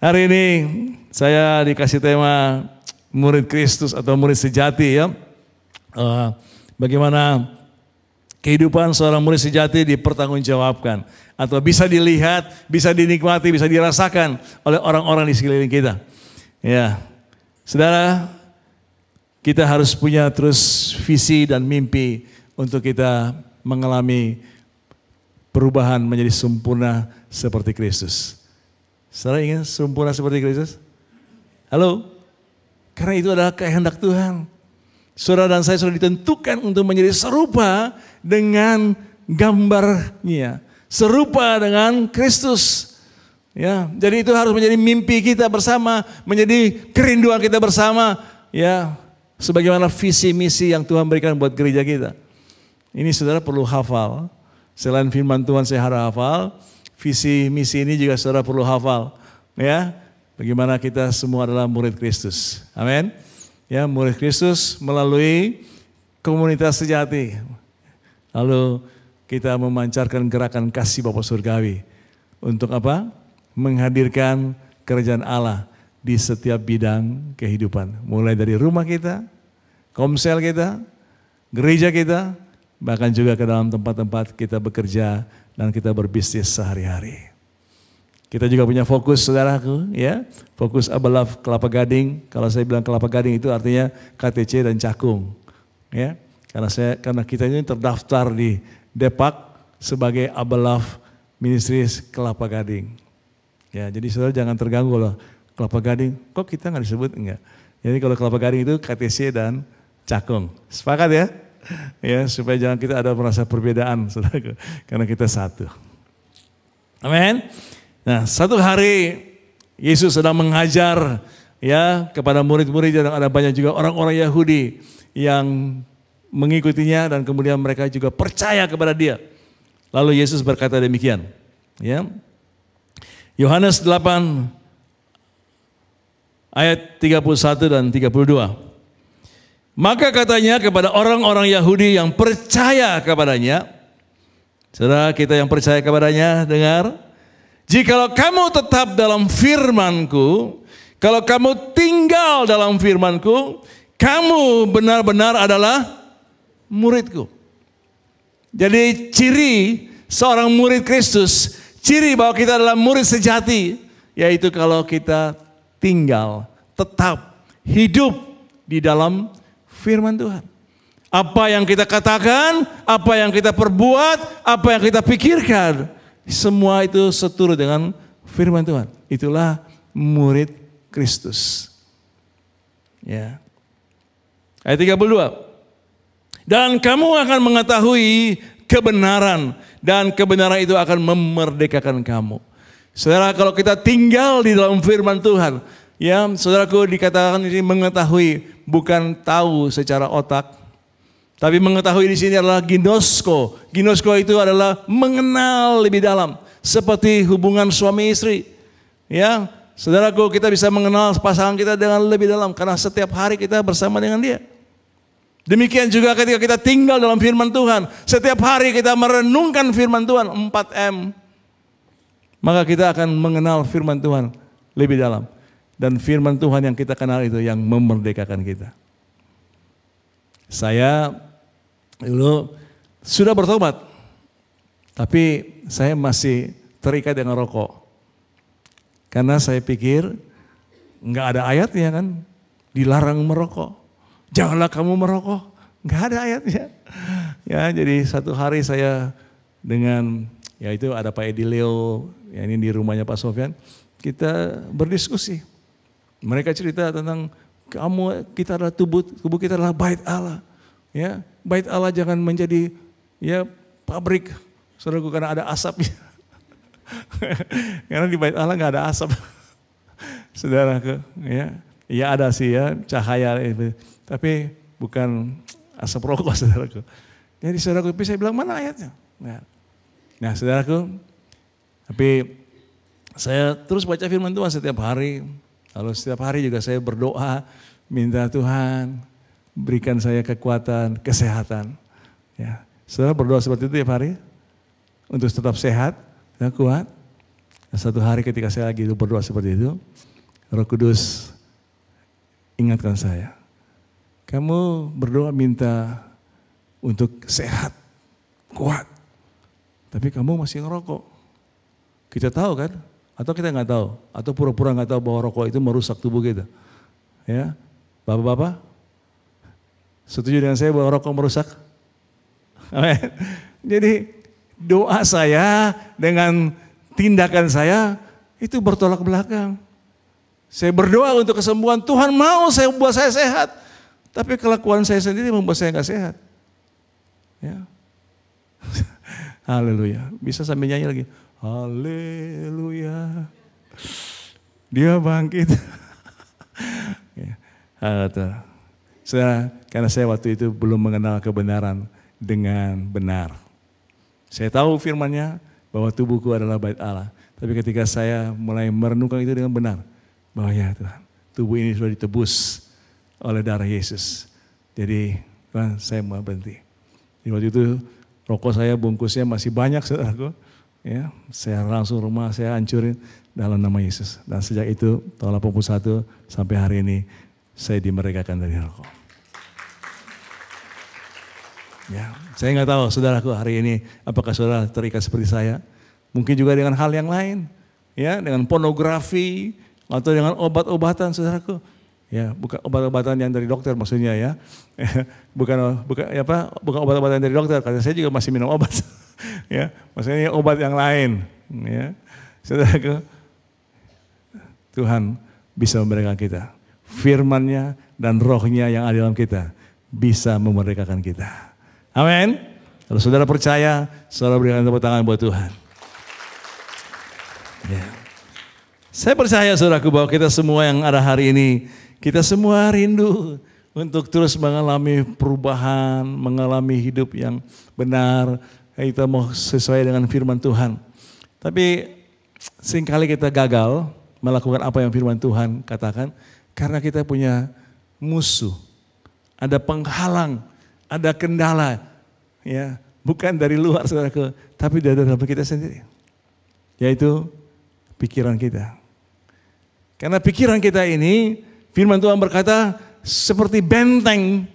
Hari ini saya dikasih tema murid Kristus atau murid sejati ya. Bagaimana kehidupan seorang murid sejati dipertanggungjawabkan atau bisa dilihat, bisa dinikmati, bisa dirasakan oleh orang-orang di sekeliling kita. Ya, saudara, kita harus punya terus visi dan mimpi untuk kita mengalami perubahan menjadi sempurna seperti Kristus. Saudara ingin sempurna seperti Kristus? Halo? Karena itu adalah kehendak Tuhan. Saudara dan saya sudah ditentukan untuk menjadi serupa dengan gambarnya. Serupa dengan Kristus. Ya, jadi itu harus menjadi mimpi kita bersama, menjadi kerinduan kita bersama. Ya, sebagaimana visi misi yang Tuhan berikan buat gereja kita. Ini saudara perlu hafal. Selain firman Tuhan saya harap hafal, visi misi ini juga saudara perlu hafal. Ya, bagaimana kita semua adalah murid Kristus. Amin. Ya, murid Kristus melalui komunitas sejati. Lalu kita memancarkan gerakan kasih Bapa Surgawi. Untuk apa? Menghadirkan kerajaan Allah di setiap bidang kehidupan. Mulai dari rumah kita, komsel kita, gereja kita, bahkan juga ke dalam tempat-tempat kita bekerja dan kita berbisnis sehari-hari. Kita juga punya fokus saudaraku, ya, fokus Abelaf Kelapa Gading. Kalau saya bilang Kelapa Gading itu artinya KTC dan Cakung, ya. Karena kita ini terdaftar di Depak sebagai Abelaf Ministries Kelapa Gading. Ya, jadi saudara jangan terganggu loh, Kelapa Gading, kok kita nggak disebut enggak? Jadi kalau Kelapa Gading itu KTC dan Cakung, sepakat ya? Ya, supaya jangan kita ada merasa perbedaan, saudara, karena kita satu. Amin. Nah, satu hari Yesus sedang mengajar ya kepada murid-murid dan ada banyak juga orang-orang Yahudi yang mengikutinya dan kemudian mereka juga percaya kepada dia. Lalu Yesus berkata demikian, ya. Yohanes 8 ayat 31 dan 32. Maka katanya kepada orang-orang Yahudi yang percaya kepadanya, saudara kita yang percaya kepadanya, dengar, jikalau kamu tetap dalam firman-Ku, kalau kamu tinggal dalam firman-Ku, kamu benar-benar adalah murid-Ku. Jadi ciri seorang murid Kristus, ciri bahwa kita adalah murid sejati, yaitu kalau kita tinggal, tetap hidup di dalam firman Tuhan. Apa yang kita katakan, apa yang kita perbuat, apa yang kita pikirkan, semua itu seturut dengan firman Tuhan. Itulah murid Kristus. Ya. Ayat 32. Dan kamu akan mengetahui kebenaran dan kebenaran itu akan memerdekakan kamu. Saudara, kalau kita tinggal di dalam firman Tuhan, ya, saudaraku, dikatakan ini mengetahui, bukan tahu secara otak, tapi mengetahui di sini adalah ginosko. Ginosko itu adalah mengenal lebih dalam, seperti hubungan suami istri. Ya, saudaraku, kita bisa mengenal pasangan kita dengan lebih dalam karena setiap hari kita bersama dengan dia. Demikian juga ketika kita tinggal dalam firman Tuhan, setiap hari kita merenungkan firman Tuhan 4M, maka kita akan mengenal firman Tuhan lebih dalam. Dan firman Tuhan yang kita kenal itu yang memerdekakan kita. Saya dulu sudah bertobat, tapi saya masih terikat dengan rokok. Karena saya pikir nggak ada ayatnya kan, dilarang merokok. Janganlah kamu merokok, nggak ada ayatnya. Ya, jadi satu hari saya dengan, ya itu ada Pak Edi Leo, ya ini di rumahnya Pak Sofyan, kita berdiskusi. Mereka cerita tentang kita adalah tubuh kita adalah bait Allah. Ya, bait Allah jangan menjadi ya pabrik, saudaraku, karena ada asapnya. Karena di bait Allah nggak ada asap, saudaraku. Ya, ya ada sih ya cahaya, tapi bukan asap rokok, saudaraku. Jadi saudaraku, tapi saya bilang mana ayatnya? Nah, saudaraku, tapi saya terus baca firman Tuhan setiap hari. Lalu setiap hari juga saya berdoa, minta Tuhan berikan saya kekuatan, kesehatan. Ya, saudara berdoa seperti itu tiap hari untuk tetap sehat dan kuat. Dan satu hari ketika saya lagi berdoa seperti itu, Roh Kudus ingatkan saya, kamu berdoa minta untuk sehat, kuat, tapi kamu masih ngerokok. Kita tahu kan? Atau kita nggak tahu? Atau pura-pura nggak tahu bahwa rokok itu merusak tubuh kita? Ya, bapak-bapak, setuju dengan saya bahwa rokok merusak? Amin. Jadi doa saya dengan tindakan saya itu bertolak belakang. Saya berdoa untuk kesembuhan, Tuhan mau saya buat saya sehat. Tapi kelakuan saya sendiri membuat saya nggak sehat. Ya. Haleluya. Bisa sambil nyanyi lagi. Haleluya. Dia bangkit. Ya. Saudara, karena saya waktu itu belum mengenal kebenaran dengan benar. Saya tahu firman-Nya bahwa tubuhku adalah bait Allah. Tapi ketika saya mulai merenungkan itu dengan benar, bahwa ya Tuhan, tubuh ini sudah ditebus oleh darah Yesus. Jadi Tuhan, saya mau berhenti. Di waktu itu rokok saya bungkusnya masih banyak, saudaraku. Ya, saya langsung rumah saya hancurin dalam nama Yesus. Dan sejak itu tahun 81 sampai hari ini saya dimerdekakan dari rokok. Ya, saya nggak tahu saudaraku hari ini apakah saudara terikat seperti saya. Mungkin juga dengan hal yang lain, ya, dengan pornografi atau dengan obat-obatan, saudaraku. Ya, bukan obat-obatan yang dari dokter maksudnya ya. bukan obat-obatan dari dokter, karena saya juga masih minum obat. Ya, maksudnya obat yang lain, ya. Saudaraku, Tuhan bisa memerdekakan kita. Firman-Nya dan Roh-Nya yang ada dalam kita bisa memerdekakan kita. Amin. Kalau saudara percaya, saudara berikan tepuk tangan buat Tuhan. Ya. Saya percaya saudaraku bahwa kita semua yang ada hari ini, kita semua rindu untuk terus mengalami perubahan, mengalami hidup yang benar. Kita mau sesuai dengan firman Tuhan. Tapi seringkali kita gagal melakukan apa yang firman Tuhan katakan karena kita punya musuh. Ada penghalang, ada kendala, ya, bukan dari luar saudaraku, tapi dari dalam kita sendiri. Yaitu pikiran kita. Karena pikiran kita ini, firman Tuhan berkata seperti benteng.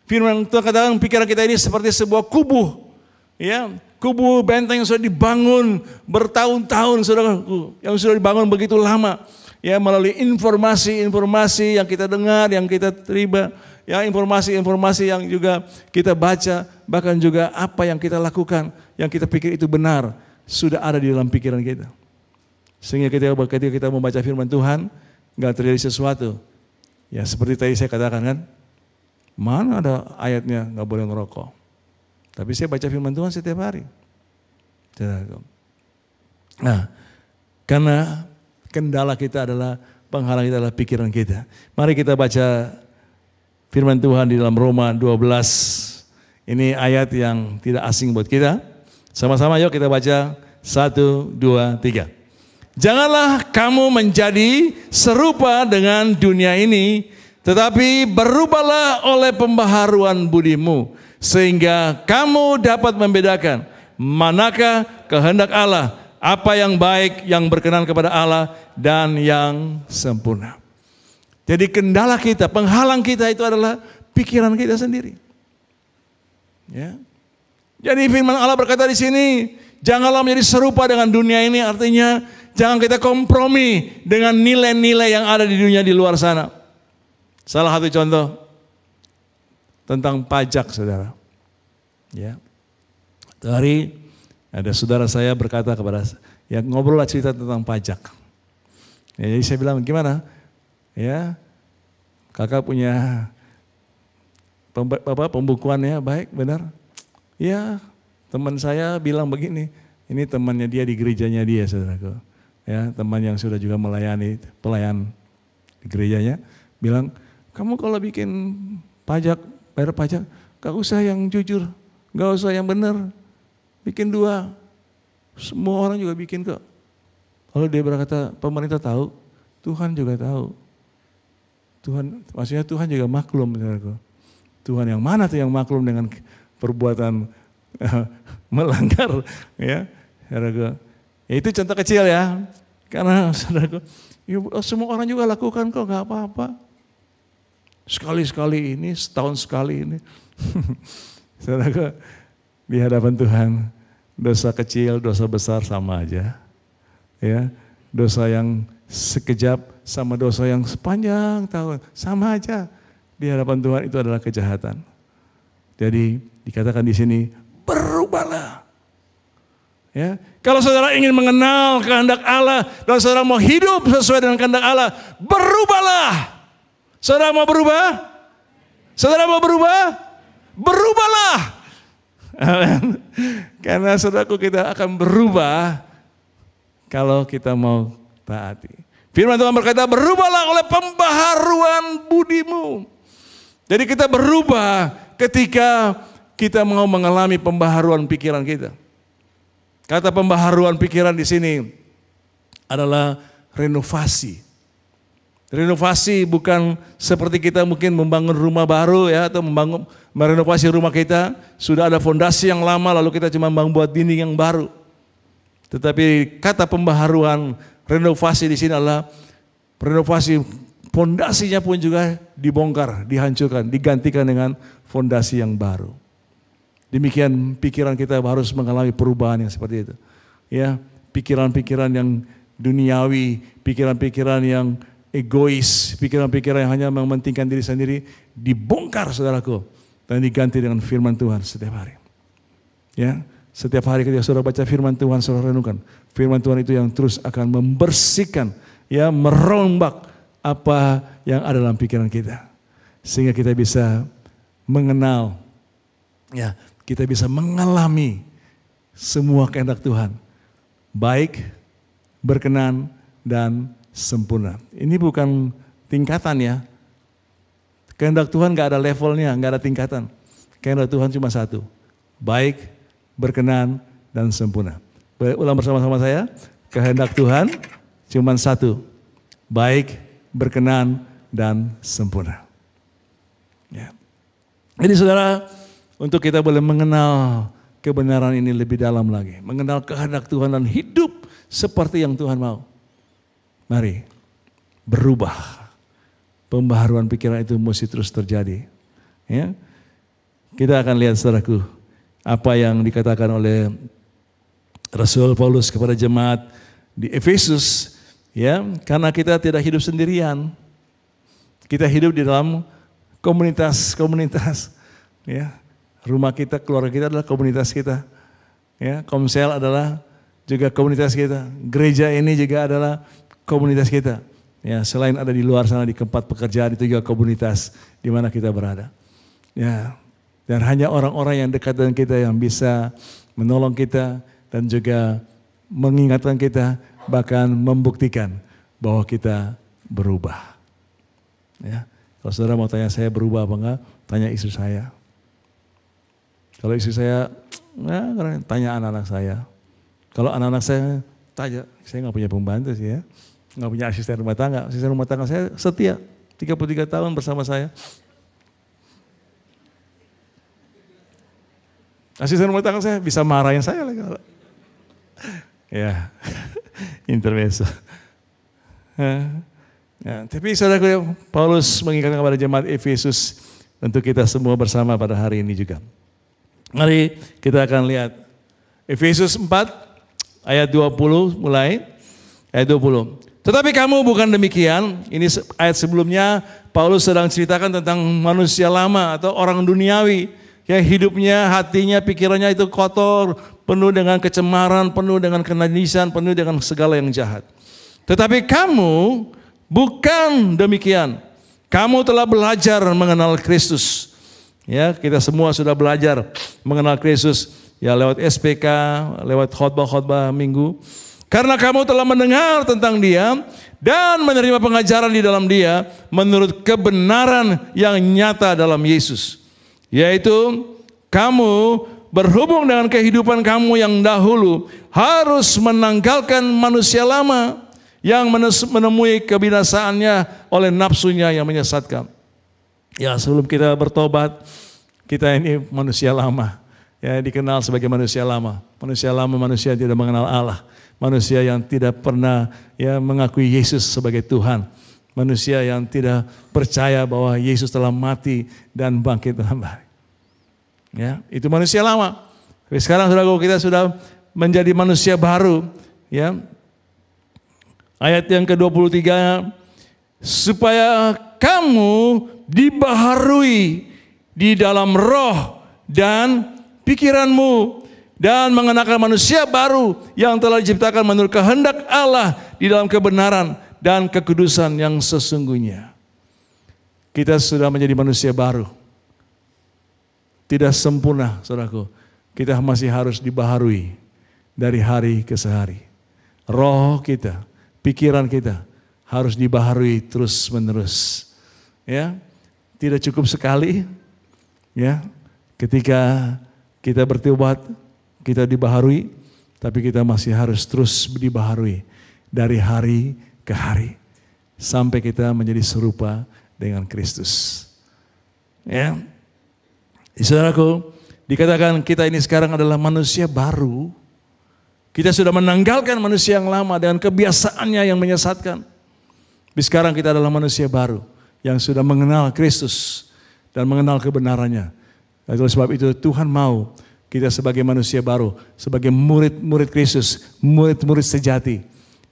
Firman Tuhan katakan pikiran kita ini seperti sebuah kubu. Ya, kubu benteng yang sudah dibangun bertahun-tahun, saudaraku, yang sudah dibangun begitu lama. Ya, melalui informasi-informasi yang kita dengar, yang kita terima, ya, informasi-informasi yang juga kita baca, bahkan juga apa yang kita lakukan, yang kita pikir itu benar, sudah ada di dalam pikiran kita. Sehingga ketika kita membaca firman Tuhan, nggak terjadi sesuatu. Ya seperti tadi saya katakan kan, mana ada ayatnya nggak boleh ngerokok. Tapi saya baca firman Tuhan setiap hari. Nah, karena kendala kita adalah, penghalang kita adalah pikiran kita. Mari kita baca firman Tuhan di dalam Roma 12. Ini ayat yang tidak asing buat kita. Sama-sama yuk kita baca 1, 2, 3. Janganlah kamu menjadi serupa dengan dunia ini, tetapi berubahlah oleh pembaharuan budimu, sehingga kamu dapat membedakan manakah kehendak Allah, apa yang baik, yang berkenan kepada Allah, dan yang sempurna. Jadi kendala kita, penghalang kita itu adalah pikiran kita sendiri. Ya. Jadi firman Allah berkata di sini, janganlah menjadi serupa dengan dunia ini, artinya jangan kita kompromi dengan nilai-nilai yang ada di dunia di luar sana. Salah satu contoh tentang pajak, saudara. Ya, hari ada saudara saya berkata kepada saya, ya ngobrol lah cerita tentang pajak. Ya, jadi saya bilang gimana? Ya, kakak punya pembukuannya baik, benar? Ya, teman saya bilang begini, ini temannya dia di gerejanya dia, saudaraku. Ya, teman yang sudah juga melayani pelayan di gerejanya, bilang, kamu kalau bikin pajak, bayar pajak, gak usah yang jujur, gak usah yang benar, bikin 2. Semua orang juga bikin kok. Kalau dia berkata, pemerintah tahu, Tuhan juga tahu. Tuhan, maksudnya Tuhan juga maklum, saudaraku. Tuhan yang mana tuh yang maklum dengan perbuatan melanggar, ya, saudaraku. Ya, itu contoh kecil ya. Karena saudaraku, ya, semua orang juga lakukan kok, nggak apa-apa. Sekali-sekali ini, setahun sekali ini. Saudaraku, di hadapan Tuhan, dosa kecil, dosa besar sama aja. Ya, dosa yang sekejap sama dosa yang sepanjang tahun, sama aja. Di hadapan Tuhan itu adalah kejahatan. Jadi dikatakan di sini, berubahlah. Ya, kalau saudara ingin mengenal kehendak Allah, dan saudara mau hidup sesuai dengan kehendak Allah, berubahlah. Saudara mau berubah? Saudara mau berubah? Berubahlah. Karena saudaraku, kita akan berubah kalau kita mau taati. Firman Tuhan berkata, berubahlah oleh pembaharuan budimu. Jadi kita berubah ketika kita mau mengalami pembaharuan pikiran kita. Kata pembaharuan pikiran di sini adalah renovasi. Renovasi bukan seperti kita mungkin membangun rumah baru ya, atau merenovasi rumah kita. Sudah ada fondasi yang lama lalu kita cuma membuat dinding yang baru. Tetapi kata pembaharuan, renovasi di sini adalah renovasi fondasinya pun juga dibongkar, dihancurkan, digantikan dengan fondasi yang baru. Demikian pikiran kita harus mengalami perubahan yang seperti itu. Ya, pikiran-pikiran yang duniawi, pikiran-pikiran yang egois, pikiran-pikiran yang hanya mementingkan diri sendiri dibongkar saudaraku dan diganti dengan firman Tuhan setiap hari. Ya, setiap hari ketika saudara baca firman Tuhan, saudara renungkan. Firman Tuhan itu yang terus akan membersihkan, ya, merombak apa yang ada dalam pikiran kita. Sehingga kita bisa mengenal, ya, kita bisa mengalami semua kehendak Tuhan. Baik, berkenan, dan sempurna. Ini bukan tingkatan ya. Kehendak Tuhan gak ada levelnya, gak ada tingkatan. Kehendak Tuhan cuma satu. Baik, berkenan, dan sempurna. Ulang bersama-sama saya. Kehendak Tuhan cuma satu. Baik, berkenan, dan sempurna. Ya. Jadi saudara, untuk kita boleh mengenal kebenaran ini lebih dalam lagi. Mengenal kehendak Tuhan dan hidup seperti yang Tuhan mau. Mari berubah. Pembaharuan pikiran itu mesti terus terjadi. Ya. Kita akan lihat saudaraku, apa yang dikatakan oleh Rasul Paulus kepada jemaat di Efesus. Ya, karena kita tidak hidup sendirian. Kita hidup di dalam komunitas-komunitas. Ya. Rumah kita, keluarga kita adalah komunitas kita. Ya, Komsel adalah juga komunitas kita. Gereja ini juga adalah komunitas kita. Ya, selain ada di luar sana di tempat pekerjaan, itu juga komunitas di mana kita berada. Ya, dan hanya orang-orang yang dekat dengan kita yang bisa menolong kita dan juga mengingatkan kita, bahkan membuktikan bahwa kita berubah. Ya, kalau saudara mau tanya saya berubah apa enggak, tanya istri saya. Kalau istri saya, ya, tanya anak-anak saya. Kalau anak-anak saya, tanya, saya nggak punya pembantu sih ya, nggak punya asisten rumah tangga. Asisten rumah tangga saya setia, 33 tahun bersama saya. Asisten rumah tangga saya bisa marahin saya lagi. Ya, intermezzo. Ya, tapi saudara, Paulus mengingatkan kepada jemaat Efesus untuk kita semua bersama pada hari ini juga. Mari kita akan lihat Efesus 4 ayat 20 mulai ayat 20. Tetapi kamu bukan demikian. Ini ayat sebelumnya Paulus sedang ceritakan tentang manusia lama atau orang duniawi yang hidupnya, hatinya, pikirannya itu kotor, penuh dengan kecemaran, penuh dengan kenajisan, penuh dengan segala yang jahat. Tetapi kamu bukan demikian. Kamu telah belajar mengenal Kristus. Ya, kita semua sudah belajar mengenal Kristus ya lewat SPK, lewat khotbah-khotbah minggu. Karena kamu telah mendengar tentang Dia dan menerima pengajaran di dalam Dia menurut kebenaran yang nyata dalam Yesus. Yaitu kamu berhubung dengan kehidupan kamu yang dahulu harus menanggalkan manusia lama yang menemui kebinasaannya oleh nafsunya yang menyesatkan. Ya, sebelum kita bertobat, kita ini manusia lama. Ya, dikenal sebagai manusia lama. Manusia lama, manusia yang tidak mengenal Allah. manusia yang tidak pernah mengakui Yesus sebagai Tuhan. Manusia yang tidak percaya bahwa Yesus telah mati dan bangkit dalam hari. Ya, itu manusia lama. Tapi sekarang saudara, kita sudah menjadi manusia baru. Ya. Ayat yang ke-23, supaya kamu dibaharui di dalam roh dan pikiranmu, dan mengenakan manusia baru yang telah diciptakan menurut kehendak Allah di dalam kebenaran dan kekudusan yang sesungguhnya. Kita sudah menjadi manusia baru. Tidak sempurna, saudaraku. Kita masih harus dibaharui dari hari ke hari. Roh kita, pikiran kita harus dibaharui terus-menerus. Ya, tidak cukup sekali. Ya, ketika kita bertobat, kita dibaharui, tapi kita masih harus terus dibaharui dari hari ke hari sampai kita menjadi serupa dengan Kristus. Ya, saudaraku, dikatakan kita ini sekarang adalah manusia baru. Kita sudah menanggalkan manusia yang lama dengan kebiasaannya yang menyesatkan. Tapi sekarang kita adalah manusia baru yang sudah mengenal Kristus dan mengenal kebenarannya. Oleh sebab itu Tuhan mau kita sebagai manusia baru, sebagai murid-murid Kristus, murid-murid sejati,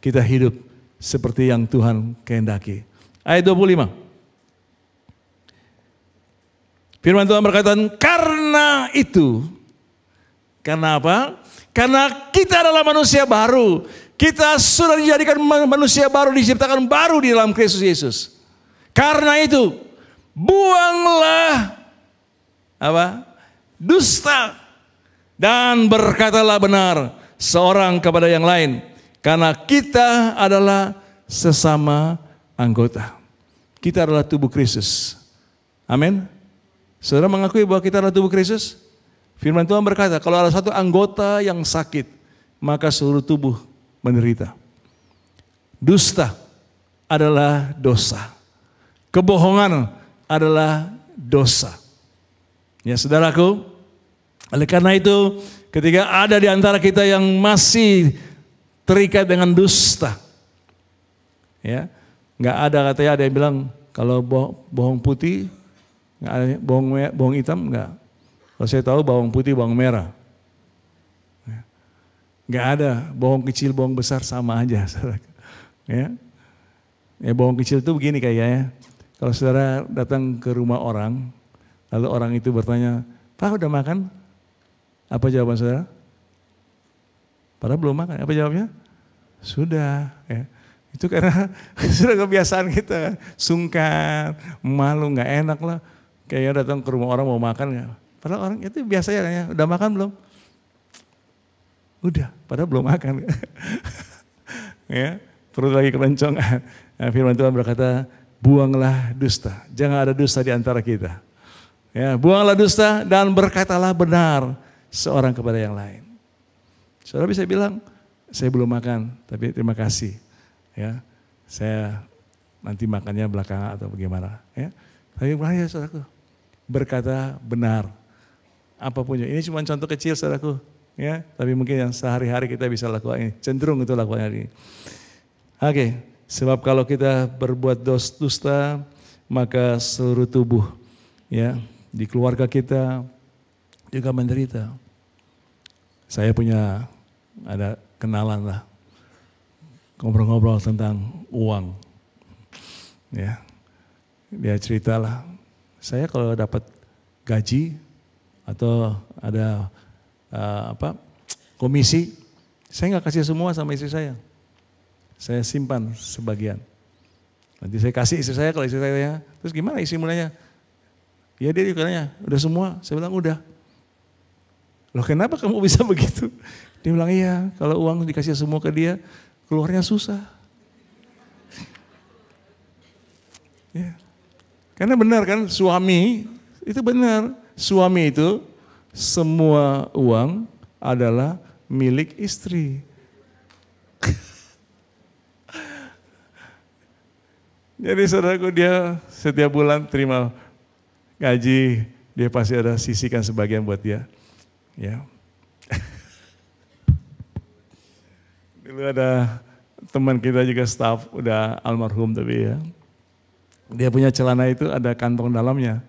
kita hidup seperti yang Tuhan kehendaki. Ayat 25. Firman Tuhan berkata, karena itu, karena apa? Karena kita adalah manusia baru. Kita sudah dijadikan manusia baru, diciptakan baru di dalam Kristus Yesus. Karena itu, buanglah apa? Dusta, dan berkatalah benar seorang kepada yang lain, karena kita adalah sesama anggota. Kita adalah tubuh Kristus. Amin. Saudara mengakui bahwa kita adalah tubuh Kristus? Firman Tuhan berkata, kalau ada satu anggota yang sakit, maka seluruh tubuh menderita. Dusta adalah dosa. Kebohongan adalah dosa. Ya saudaraku, oleh karena itu ketika ada di antara kita yang masih terikat dengan dusta, ya, nggak ada katanya ada yang bilang kalau bohong putih, nggak ada bohong hitam nggak. Kalau saya tahu bawang putih, bawang merah, nggak ada bohong kecil, bohong besar sama aja, saudara. Ya, bohong kecil itu begini kayaknya. Kalau saudara datang ke rumah orang, lalu orang itu bertanya, Pak udah makan? Apa jawaban saudara? Padahal belum makan. Apa jawabnya? Sudah. Ya. Itu karena sudah kebiasaan kita. Sungkan, malu, gak enak lah. Kayaknya datang ke rumah orang mau makan. Ya. Padahal orang itu biasa ya. Udah makan belum? Udah. Padahal belum makan. Ya, perut lagi keroncong. Nah, firman Tuhan berkata, buanglah dusta. Jangan ada dusta di antara kita. Ya, buanglah dusta dan berkatalah benar seorang kepada yang lain. Saudara bisa bilang, saya belum makan, tapi terima kasih. Ya, saya nanti makannya belakangan atau bagaimana. Ya, tapi ya saudaraku, berkata benar. Apapun, ini cuma contoh kecil saudaraku. Ya, tapi mungkin yang sehari-hari kita bisa lakukan ini. Cenderung itu lakukan ini. Oke, sebab kalau kita berbuat dusta, maka seluruh tubuh, ya, di keluarga kita juga menderita. Saya punya ada kenalan lah, ngobrol-ngobrol tentang uang. Ya, dia ceritalah, saya kalau dapat gaji atau ada komisi, saya nggak kasih semua sama istri saya. Saya simpan sebagian. Nanti saya kasih istri saya, kalau istri saya, terus gimana istri mulanya? Ya dia katanya, udah semua. Saya bilang udah. Loh kenapa kamu bisa begitu? Dia bilang iya, kalau uang dikasih semua ke dia, keluarnya susah. Ya. Karena benar kan, suami itu benar. Suami itu semua uang adalah milik istri. Jadi saudaraku, dia setiap bulan terima gaji, dia pasti ada sisihkan sebagian buat dia. Ya. Dulu ada teman kita juga staff, udah almarhum tapi ya. Dia punya celana itu ada kantong dalamnya.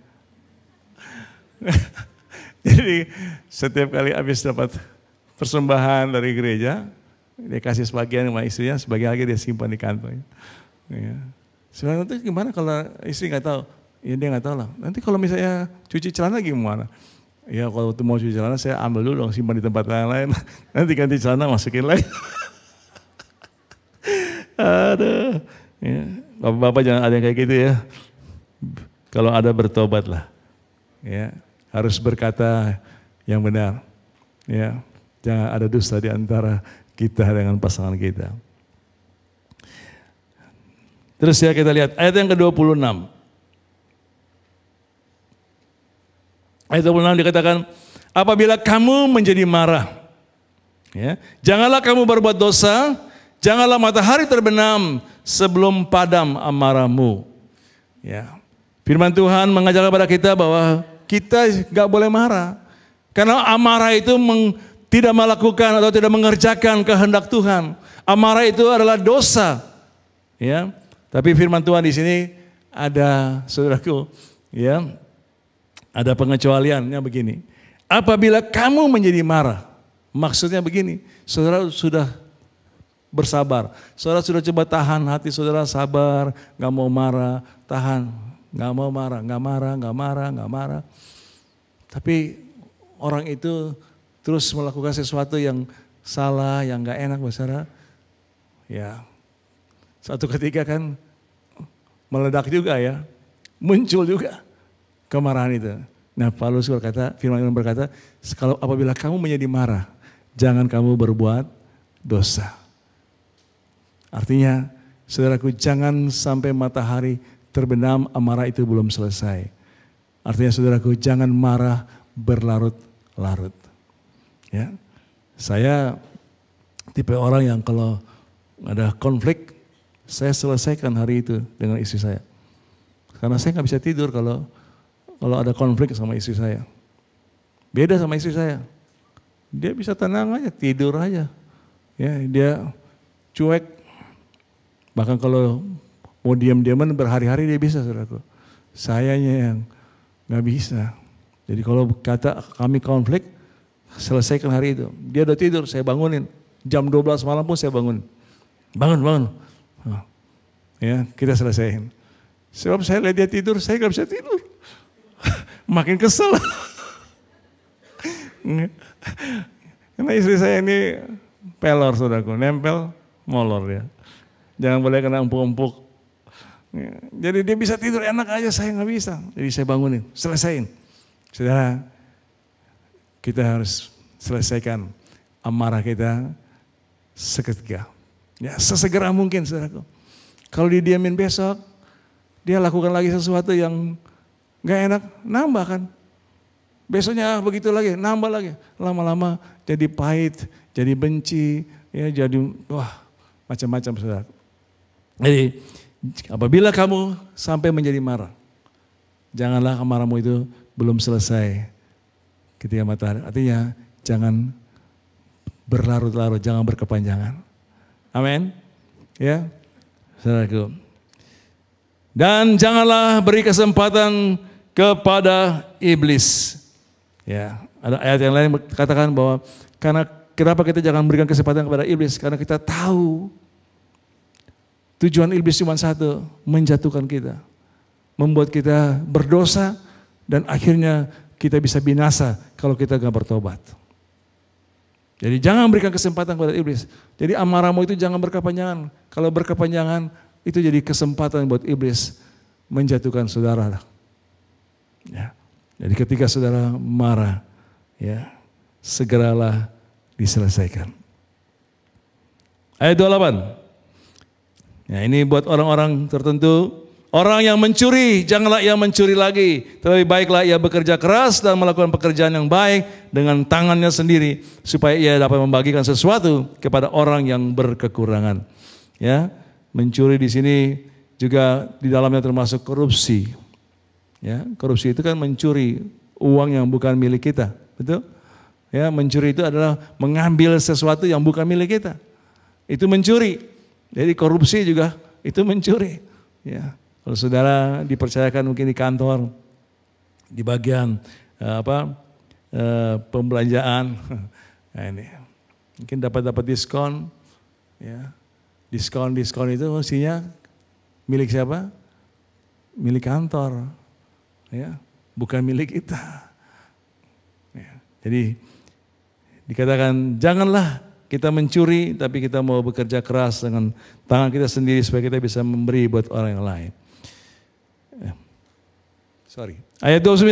Jadi setiap kali habis dapat persembahan dari gereja, dia kasih sebagian sama istrinya, sebagian lagi dia simpan di kantong. Ya. Sebenarnya itu gimana kalau istri nggak tahu? Ya dia nggak tahu lah. Nanti kalau misalnya cuci celana gimana? Ya kalau mau cuci celana saya ambil dulu dong, simpan di tempat lain. Nanti ganti celana masukin lagi. Aduh. Ya. Bapak-bapak jangan ada yang kayak gitu ya. Kalau ada bertobat lah. Ya, harus berkata yang benar. Ya, jangan ada dusta di antara kita dengan pasangan kita. Terus ya kita lihat ayat yang ke-26. Ayat 26 dikatakan, apabila kamu menjadi marah, ya, janganlah kamu berbuat dosa, janganlah matahari terbenam sebelum padam amarahmu. Ya. Firman Tuhan mengajar kepada kita bahwa kita gak boleh marah. Karena amarah itu tidak melakukan atau tidak mengerjakan kehendak Tuhan. Amarah itu adalah dosa. Ya. Tapi firman Tuhan di sini ada, saudaraku, ya, ada pengecualiannya begini. Apabila kamu menjadi marah, maksudnya begini, saudara sudah bersabar. Saudara sudah coba tahan hati saudara, sabar, gak mau marah, tahan, gak mau marah, gak marah, gak marah, gak marah. Tapi orang itu terus melakukan sesuatu yang salah, yang gak enak, saudara. Ya, suatu ketika kan meledak juga ya, muncul juga kemarahan itu. Nah Paulus berkata, firman Tuhan berkata, kalau apabila kamu menjadi marah, jangan kamu berbuat dosa. Artinya, saudaraku, jangan sampai matahari terbenam, amarah itu belum selesai. Artinya saudaraku, jangan marah berlarut-larut. Ya, saya tipe orang yang kalau ada konflik, saya selesaikan hari itu dengan istri saya. Karena saya nggak bisa tidur kalau ada konflik sama istri saya. Beda sama istri saya. Dia bisa tenang aja, tidur aja. Ya, dia cuek. Bahkan kalau mau diam-diaman berhari-hari dia bisa, saudaraku. Sayanya yang nggak bisa. Jadi kalau kata kami konflik, selesaikan hari itu. Dia udah tidur, saya bangunin. Jam 12 malam pun saya bangun. Bangun. Ya, kita selesaiin. Sebab saya lihat dia tidur, saya nggak bisa tidur. Makin kesel. Karena istri saya ini pelor, saudaraku, nempel, molor ya. Jangan boleh kena empuk-empuk. Jadi dia bisa tidur enak aja, saya nggak bisa. Jadi saya bangunin, selesaiin. Saudara, kita harus selesaikan amarah kita seketika. Ya, sesegera mungkin, saudaraku. Kalau didiamin besok, dia lakukan lagi sesuatu yang nggak enak, nambah kan. Besoknya begitu lagi, nambah lagi. Lama-lama jadi pahit, jadi benci, ya jadi wah macam-macam, saudara. Jadi apabila kamu sampai menjadi marah, janganlah amarahmu itu belum selesai ketika matahari. Artinya jangan berlarut-larut, jangan berkepanjangan. Amin. Ya, saudaraku. Dan janganlah beri kesempatan kepada iblis. Ya, ada ayat yang lain katakan bahwa karena kenapa kita jangan berikan kesempatan kepada iblis? Karena kita tahu tujuan iblis cuma satu, menjatuhkan kita, membuat kita berdosa dan akhirnya kita bisa binasa kalau kita gak bertobat. Jadi jangan berikan kesempatan kepada iblis. Jadi amarahmu itu jangan berkepanjangan. Kalau berkepanjangan itu jadi kesempatan buat iblis menjatuhkan saudara. Ya. Jadi ketika saudara marah, ya, segeralah diselesaikan. Ayat 28. Ya, ini buat orang-orang tertentu. Orang yang mencuri, janganlah ia mencuri lagi. Tetapi baiklah ia bekerja keras dan melakukan pekerjaan yang baik dengan tangannya sendiri. Supaya ia dapat membagikan sesuatu kepada orang yang berkekurangan. Ya, mencuri di sini juga di dalamnya termasuk korupsi. Ya, korupsi itu kan mencuri uang yang bukan milik kita, betul? Ya, mencuri itu adalah mengambil sesuatu yang bukan milik kita. itu mencuri. Jadi korupsi juga itu mencuri. Ya, kalau saudara dipercayakan mungkin di kantor, di bagian pembelanjaan, nah ini mungkin dapat diskon, ya diskon itu mestinya milik siapa? Milik kantor, ya bukan milik kita. Ya, jadi dikatakan janganlah kita mencuri, tapi kita mau bekerja keras dengan tangan kita sendiri supaya kita bisa memberi buat orang yang lain. Ayat 29.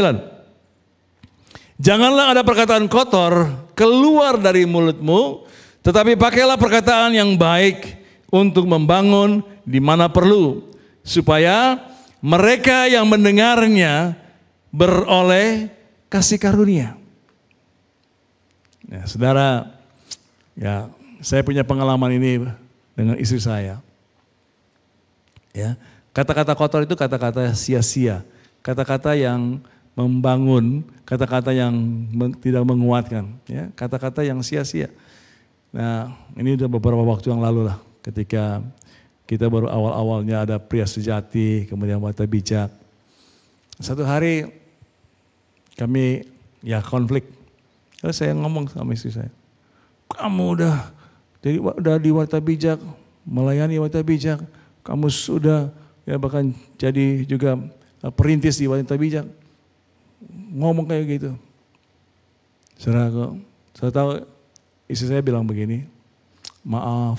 Janganlah ada perkataan kotor keluar dari mulutmu, tetapi pakailah perkataan yang baik untuk membangun di mana perlu, supaya mereka yang mendengarnya beroleh kasih karunia. Ya, saudara, ya, saya punya pengalaman ini dengan istri saya. Ya, kata-kata kotor itu kata-kata sia-sia, kata-kata yang membangun, kata-kata yang tidak menguatkan, ya, kata-kata yang sia-sia. Nah, ini udah beberapa waktu yang lalu lah, ketika kita baru awal-awalnya ada pria sejati, kemudian wanita bijak. Satu hari kami ya konflik. Lalu saya ngomong sama istri saya, kamu udah di wanita bijak, melayani wanita bijak, kamu sudah ya bahkan jadi juga perintis di wanita bijak, ngomong kayak gitu. Saya tahu istri saya bilang begini, maaf,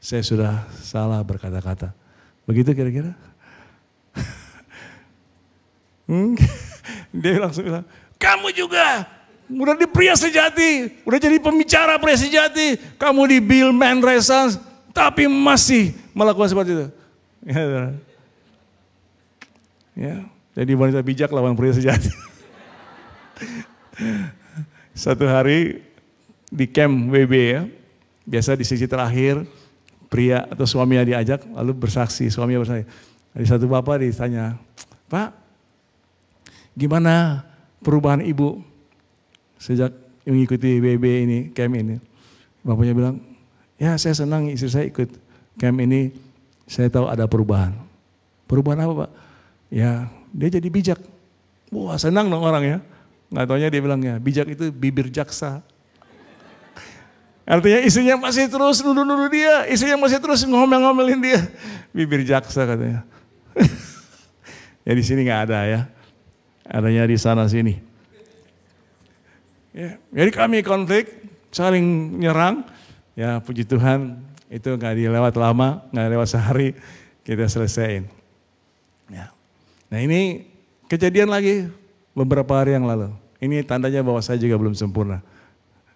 saya sudah salah berkata-kata. Begitu kira-kira? Dia langsung bilang, kamu juga udah di pria sejati, udah jadi pembicara pria sejati, kamu di Billman Renaissance, tapi masih melakukan seperti itu. Ya, jadi wanita bijak lawan pria sejati. Satu hari di camp WB ya, biasa di sesi terakhir, pria atau suaminya diajak, lalu bersaksi, suaminya bersaksi. Ada satu bapak ditanya, Pak, gimana perubahan ibu sejak mengikuti WB ini, camp ini? Bapaknya bilang, ya saya senang istri saya ikut camp ini, saya tahu ada perubahan. Perubahan apa Pak? Ya dia jadi bijak. Wah senang dong orang ya. Nggak taunya dia bilang ya, bijak itu bibir jaksa. Artinya istrinya masih terus nuduh-nuduh dia, istrinya masih terus ngomel-ngomelin dia. Bibir jaksa katanya. Ya di sini nggak ada ya, adanya di sana sini. Ya, jadi kami konflik, saling nyerang. Ya puji Tuhan itu nggak dilewat lama, nggak lewat sehari kita selesaiin. Ya. Nah ini kejadian lagi beberapa hari yang lalu. Ini tandanya bahwa saya juga belum sempurna.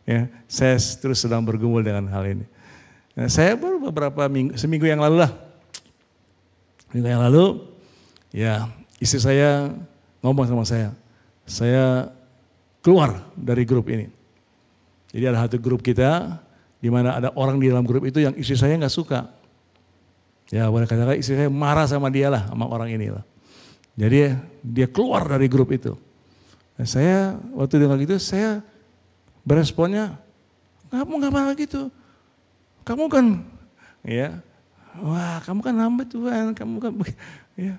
Ya, saya terus sedang bergumul dengan hal ini. Nah, saya baru beberapa seminggu yang lalu lah. Minggu yang lalu, ya istri saya ngomong sama saya keluar dari grup ini. Jadi ada satu grup kita, di mana ada orang di dalam grup itu yang istri saya nggak suka. Ya boleh katakan istri saya marah sama dia lah, sama orang ini lah. Jadi dia keluar dari grup itu. Nah, saya waktu dengar gitu, saya beresponnya, kamu nggak apa gitu, kamu kan, ya, wah kamu kan hamba Tuhan, kamu kan, ya,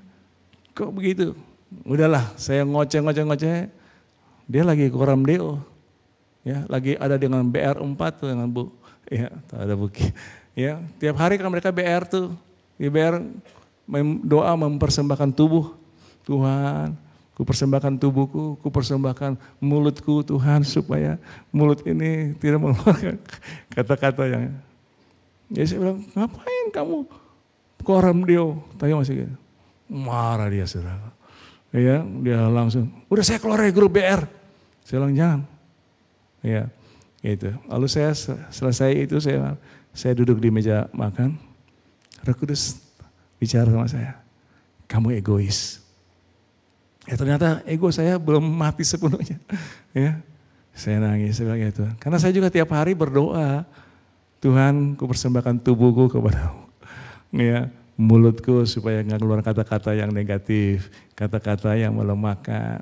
kok begitu? Udahlah, saya ngoceh, dia lagi koram deo, ya, lagi ada dengan BR4 tuh dengan Bu, ya, ada Buki, ya, tiap hari kan mereka BR tuh, di BR doa mempersembahkan tubuh, Tuhan. Ku persembahkan tubuhku, ku persembahkan mulutku Tuhan supaya mulut ini tidak mengeluarkan kata-kata yang. Jadi saya bilang, ngapain kamu koram dia? Tanya masih gitu. Marah dia saudara. Ya, dia langsung, udah saya keluar dari grup BR. Saya bilang jangan. Ya, gitu. Lalu saya selesai itu saya duduk di meja makan. Roh Kudus bicara sama saya. Kamu egois. Ya ternyata ego saya belum mati sepenuhnya. Ya, saya nangis, saya bilang gitu. Karena saya juga tiap hari berdoa, Tuhan, ku persembahkan tubuhku kepadamu. Ya, mulutku supaya nggak keluar kata-kata yang negatif, kata-kata yang melemahkan.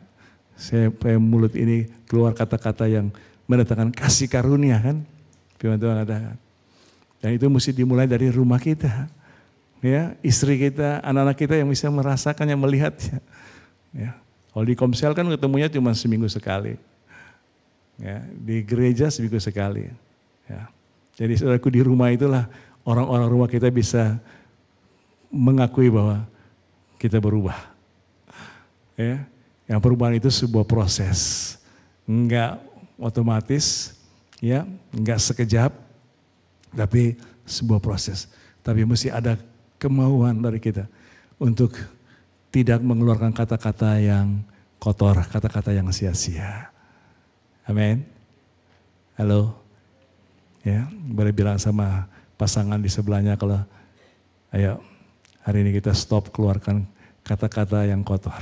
Supaya mulut ini keluar kata-kata yang mendatangkan kasih karunia kan. Firman Tuhan katakan. Dan itu mesti dimulai dari rumah kita. Ya, istri kita, anak-anak kita yang bisa merasakan, yang melihatnya. Ya. Kalau di Komsel kan ketemunya cuma seminggu sekali. Ya, di gereja seminggu sekali. Ya. Jadi saudaraku, di rumah itulah orang-orang rumah kita bisa mengakui bahwa kita berubah. Ya. Yang perubahan itu sebuah proses. Enggak otomatis, ya, enggak sekejap, tapi sebuah proses. Tapi mesti ada kemauan dari kita untuk tidak mengeluarkan kata-kata yang kotor, kata-kata yang sia-sia. Amin. Halo. Ya, boleh bilang sama pasangan di sebelahnya kalau ayo hari ini kita stop keluarkan kata-kata yang kotor.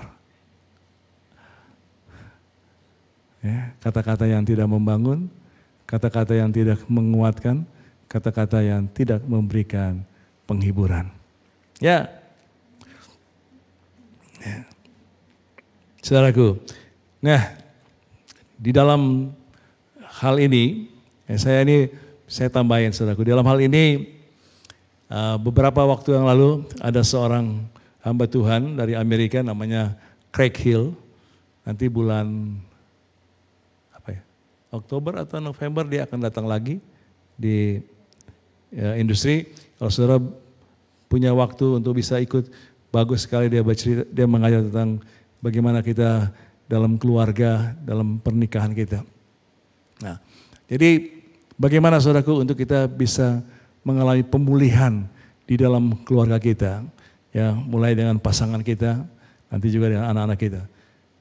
Ya, kata-kata yang tidak membangun, kata-kata yang tidak menguatkan, kata-kata yang tidak memberikan penghiburan. Ya. Ya. Saudaraku, nah di dalam hal ini, saya tambahin saudaraku, di dalam hal ini beberapa waktu yang lalu ada seorang hamba Tuhan dari Amerika namanya Craig Hill. Nanti bulan Oktober atau November dia akan datang lagi di industri. Kalau saudara punya waktu untuk bisa ikut, bagus sekali dia bercerita, dia mengajar tentang bagaimana kita dalam keluarga, dalam pernikahan kita. Nah, jadi bagaimana saudaraku untuk kita bisa mengalami pemulihan di dalam keluarga kita, ya mulai dengan pasangan kita, nanti juga dengan anak-anak kita.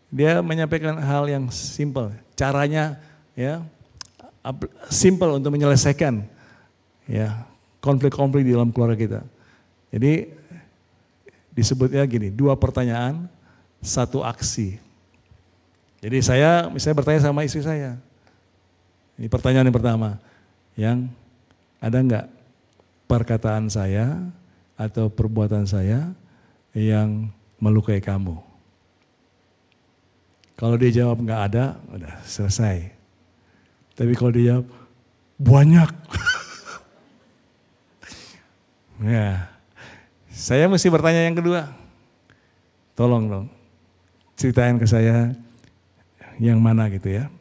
Dia menyampaikan hal yang simpel, caranya ya simple untuk menyelesaikan ya konflik-konflik di dalam keluarga kita. Jadi disebutnya gini, 2 pertanyaan, 1 aksi. Jadi saya misalnya bertanya sama istri saya, ini pertanyaan yang pertama, yang ada enggak perkataan saya atau perbuatan saya yang melukai kamu? Kalau dia jawab enggak ada, udah selesai. Tapi kalau dia jawab, banyak. Ya, saya mesti bertanya yang kedua. Tolong dong, ceritain ke saya yang mana gitu ya.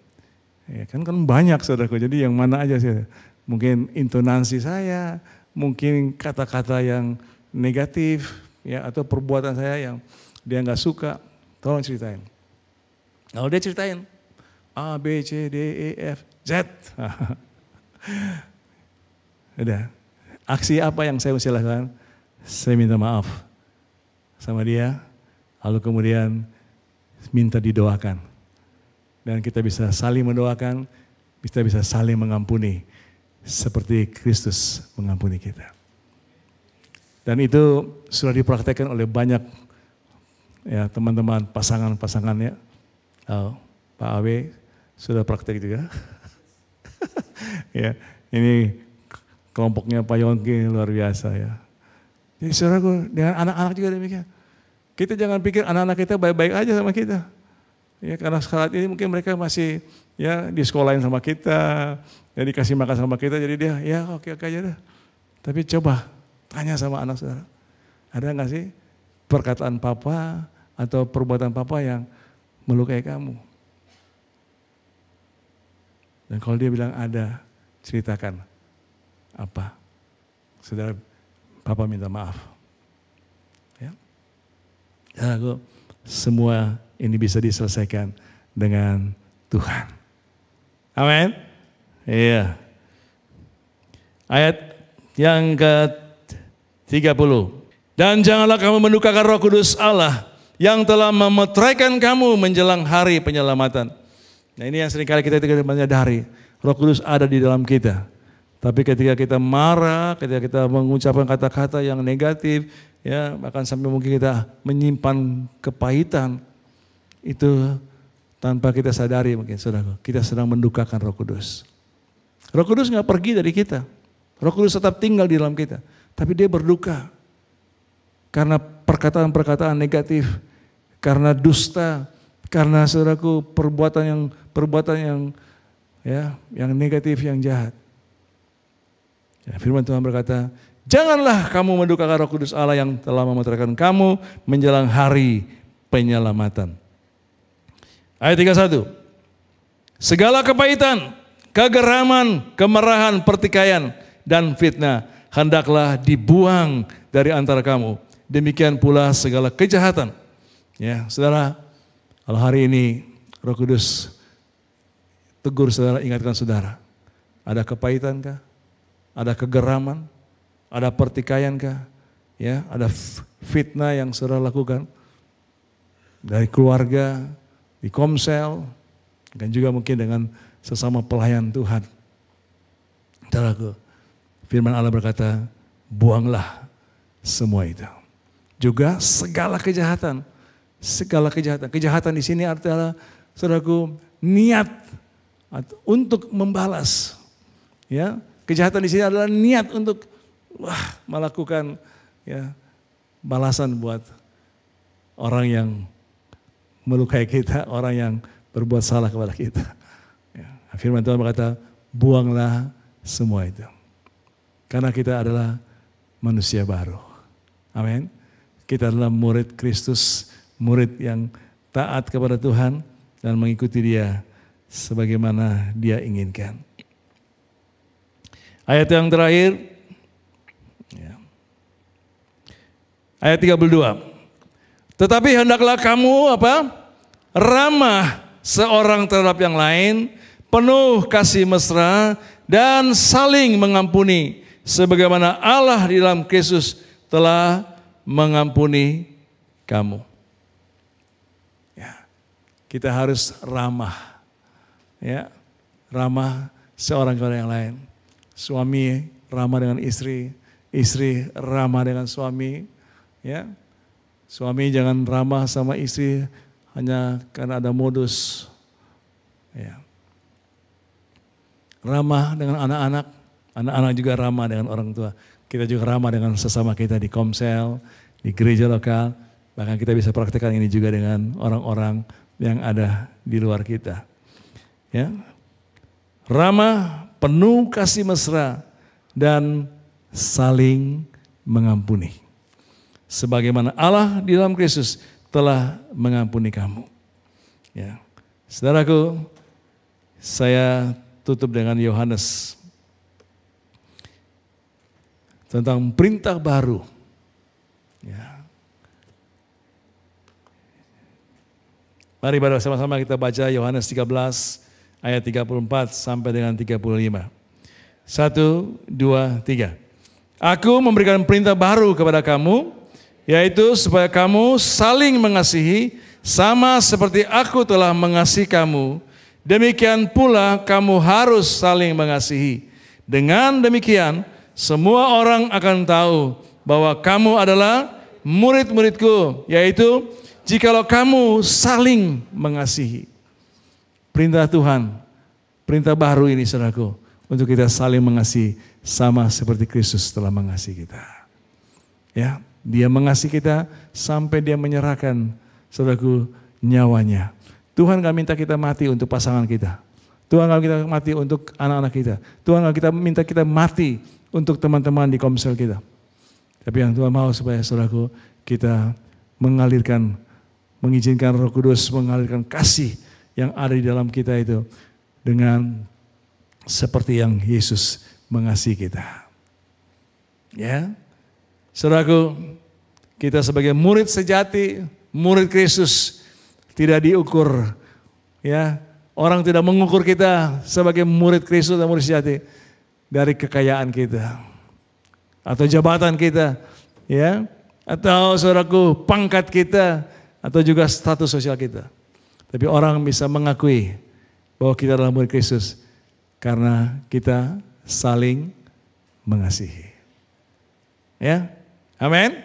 Ya kan banyak saudaraku, jadi yang mana aja sih. Mungkin intonasi saya, mungkin kata-kata yang negatif, ya atau perbuatan saya yang dia nggak suka. Tolong ceritain. Kalau dia ceritain, A, B, C, D, E, F, Z. Udah. Aksi apa yang saya mesti lakukan? Saya minta maaf sama dia, lalu kemudian minta didoakan. Dan kita bisa saling mendoakan, kita bisa saling mengampuni. Seperti Kristus mengampuni kita. Dan itu sudah dipraktekkan oleh banyak ya teman-teman pasangan-pasangannya. Oh, Pak Awe sudah praktek juga. Ya, ini kelompoknya Pak Yongki luar biasa ya. Jadi saudaraku, dengan anak-anak juga demikian. Kita jangan pikir anak-anak kita baik-baik aja sama kita. Ya, karena saat ini mungkin mereka masih ya di sekolahin sama kita, ya dikasih makan sama kita, jadi dia ya oke-oke aja dah. Tapi coba tanya sama anak saudara, ada nggak sih perkataan papa atau perbuatan papa yang melukai kamu? Dan kalau dia bilang ada, ceritakan apa? Saudara, papa minta maaf. Ya, aku semua ini bisa diselesaikan dengan Tuhan. Amin. Iya. Ayat yang ke-30. Dan janganlah kamu mendukakan Roh Kudus Allah yang telah memeteraikan kamu menjelang hari penyelamatan. Nah, ini yang seringkali kita tidak menyadari. Roh Kudus ada di dalam kita. Tapi ketika kita marah, ketika kita mengucapkan kata-kata yang negatif, ya bahkan sampai mungkin kita menyimpan kepahitan, itu tanpa kita sadari mungkin saudara, kita sedang mendukakan Roh Kudus. Roh Kudus nggak pergi dari kita. Roh Kudus tetap tinggal di dalam kita. Tapi dia berduka karena perkataan-perkataan negatif, karena dusta, karena saudaraku perbuatan yang negatif, yang jahat. Ya, firman Tuhan berkata, janganlah kamu mendukakan Roh Kudus Allah yang telah memeteraikan kamu menjelang hari penyelamatan. Ayat 31. Segala kepahitan, kegeraman, kemarahan, pertikaian, dan fitnah hendaklah dibuang dari antara kamu. Demikian pula segala kejahatan. Ya, saudara, kalau hari ini Roh Kudus tegur saudara, ingatkan saudara, ada kepahitan kah? Ada kegeraman? Ada pertikaian kah? Ya, ada fitnah yang saudara lakukan dari keluarga, di komsel, dan juga mungkin dengan sesama pelayan Tuhan. Saudaraku, firman Allah berkata, buanglah semua itu. Juga segala kejahatan. Segala kejahatan. Kejahatan di sini adalah, saudaraku, niat untuk membalas. Ya, kejahatan di sini adalah niat untuk melakukan ya balasan buat orang yang melukai kita, orang yang berbuat salah kepada kita. Ya, firman Tuhan berkata, buanglah semua itu. Karena kita adalah manusia baru. Amin. Kita adalah murid Kristus, murid yang taat kepada Tuhan dan mengikuti Dia sebagaimana Dia inginkan. Ayat yang terakhir, ya. Ayat 32. Tetapi hendaklah kamu ramah seorang terhadap yang lain, penuh kasih mesra dan saling mengampuni, sebagaimana Allah di dalam Kristus telah mengampuni kamu. Ya, kita harus ramah, ya, ramah seorang kepada yang lain. Suami ramah dengan istri, istri ramah dengan suami, ya. Suami jangan ramah sama istri hanya karena ada modus, ya. Ramah dengan anak-anak, anak-anak juga ramah dengan orang tua. Kita juga ramah dengan sesama kita di komsel, di gereja lokal. Bahkan kita bisa praktekkan ini juga dengan orang-orang yang ada di luar kita. Ya. Ramah, penuh kasih mesra, dan saling mengampuni. Sebagaimana Allah di dalam Kristus telah mengampuni kamu. Ya. Saudaraku, saya tutup dengan Yohanes tentang perintah baru. Ya. Mari bersama-sama kita baca Yohanes 13 ayat 34 sampai dengan 35. 1, 2, 3. Aku memberikan perintah baru kepada kamu, yaitu supaya kamu saling mengasihi sama seperti aku telah mengasihi kamu. Demikian pula kamu harus saling mengasihi. Dengan demikian, semua orang akan tahu bahwa kamu adalah murid-muridku, yaitu jikalau kamu saling mengasihi. Perintah Tuhan, perintah baru ini saudaraku, untuk kita saling mengasihi sama seperti Kristus telah mengasihi kita. Ya, Dia mengasihi kita sampai Dia menyerahkan saudaraku nyawanya. Tuhan gak minta kita mati untuk pasangan kita. Tuhan gak minta mati untuk anak-anak kita. Tuhan gak minta kita mati untuk teman-teman di komsel kita. Tapi yang Tuhan mau supaya saudaraku kita mengizinkan Roh Kudus mengalirkan kasih yang ada di dalam kita itu dengan seperti yang Yesus mengasihi kita. Ya, saudaraku, kita sebagai murid sejati, murid Kristus tidak diukur. Ya, orang tidak mengukur kita sebagai murid Kristus dan murid sejati dari kekayaan kita atau jabatan kita, ya, atau saudaraku pangkat kita atau juga status sosial kita. Tapi orang bisa mengakui bahwa kita adalah murid Kristus karena kita saling mengasihi. Ya, amin.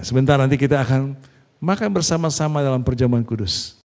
Sebentar nanti kita akan makan bersama-sama dalam perjamuan kudus.